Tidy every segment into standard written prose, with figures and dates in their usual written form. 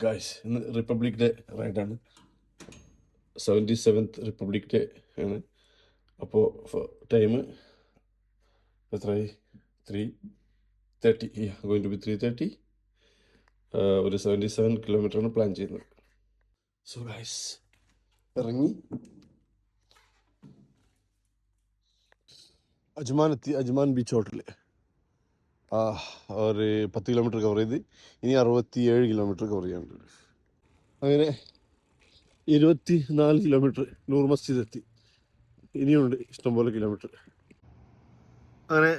Guys ഇന്ന് Republic Day റൈഡാണ്. 77th Republic Day ആണ്. അപ്പോൾ ടൈം എത്രയായി? 3:30. Going to be 3:30. ഒരു 77 കിലോമീറ്ററാണ് പ്ലാൻ ചെയ്യുന്നത്. സോ ഗായ്സ് ഇറങ്ങി അജ്മാൻ ബീച്ച് ഹോട്ടൽ. ഒരു 10 കിലോമീറ്റർ കവർ ചെയ്ത് ഇനി 67 കിലോമീറ്റർ കവർ ചെയ്യാനുണ്ട്. അങ്ങനെ 24 കിലോമീറ്റർ നൂർ മസ്ജിദ് എത്തി. ഇനിയുണ്ട് ഇഷ്ടംപോലെ കിലോമീറ്റർ. അങ്ങനെ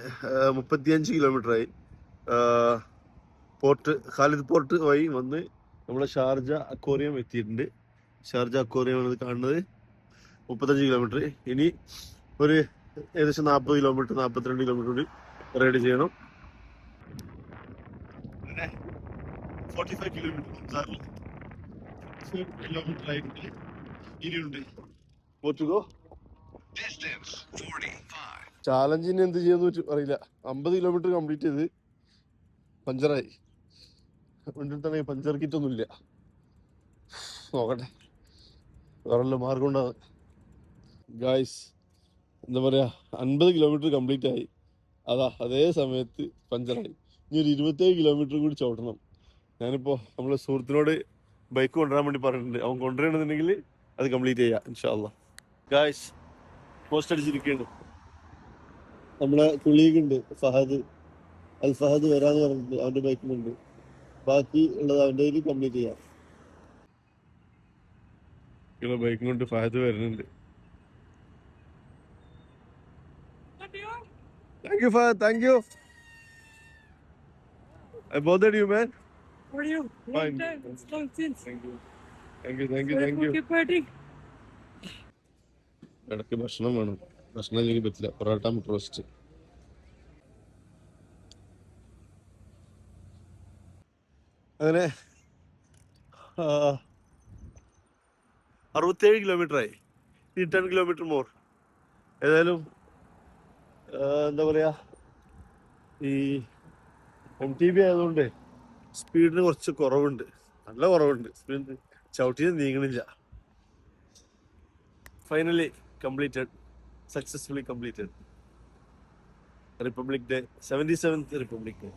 35 കിലോമീറ്ററായി. ഖാലിദ് പോർട്ട് വഴി വന്ന് നമ്മളെ ഷാർജ അക്വേറിയം എത്തിയിട്ടുണ്ട്. ഷാർജ അക്വേറിയമാണ് കാണുന്നത്. 35 കിലോമീറ്റർ. ഇനി ഒരു ഏകദേശം 40 കിലോമീറ്റർ 42 കിലോമീറ്റർ കൂടി റൈഡ് ചെയ്യണം. 45 കിലോമീറ്റർ ആയിട്ട് ഇനിയുണ്ട്. ചാലഞ്ചിന് എന്ത് ചെയ്യുന്നു അറിയില്ല. 50 കിലോമീറ്റർ കംപ്ലീറ്റ് ചെയ്ത് പഞ്ചറായി. വണ്ടിയിൽ തന്നെ പഞ്ചർ കിറ്റൊന്നും ഇല്ല. നോക്കട്ടെ, വേറെ മാർഗം ഉണ്ടാകും. ഗായ്സ് എന്താ പറയാ, 50 കിലോമീറ്റർ കംപ്ലീറ്റ് ആയി. അതേ സമയത്ത് പഞ്ചറായി. ഇനി ഒരു 27 കിലോമീറ്റർ കൂടി ചവിട്ടണം. ഞാനിപ്പോ നമ്മളെ സുഹൃത്തിനോട് ബൈക്ക് കൊണ്ടുവരാൻ വേണ്ടി പറഞ്ഞിട്ടുണ്ട്. അവൻ കൊണ്ടുവരണമെന്നുണ്ടെങ്കിൽ അത് കംപ്ലീറ്റ് ചെയ്യാം ഇൻഷാ അല്ലാഹ്. Guys post അടിച്ചിരിക്കുകയാണ്. നമ്മളെ കുളീഗുണ്ട് ഫഹദ് വരാന്ന് പറഞ്ഞിട്ടുണ്ട്. അവന്റെ ബൈക്കിലുണ്ട്. ബാക്കി ഉള്ളത് അവന്റെ കയ്യിൽ കംപ്ലീറ്റ് ചെയ്യാം. ബൈക്കും കൊണ്ട് ഫഹദ് വരുന്നുണ്ട്. Thank you, Fahad. Thank you. I bothered you, man. How are you? Fine. Long time. It's long since. Thank you. Keep fighting. ഇടയ്ക്ക് ഭക്ഷണം വേണം. ഭക്ഷണം ഇല്ലെങ്കിൽ പറ്റില്ല. പൊറോട്ട മുട്ട റോസ്റ്റ്. അങ്ങനെ 67 കിലോമീറ്റർ ആയി. ഈ 10 കിലോമീറ്റർ മോർ. ഏതായാലും എന്താ പറയാ, ഈ MTB ആയതുകൊണ്ട് സ്പീഡിന് കുറച്ച് കുറവുണ്ട്. നല്ല കുറവുണ്ട്. സ്പീഡ് ചവിട്ടിന് നീങ്ങണില്ല. Finally completed. Successfully completed Republic Day. 77th Republic day.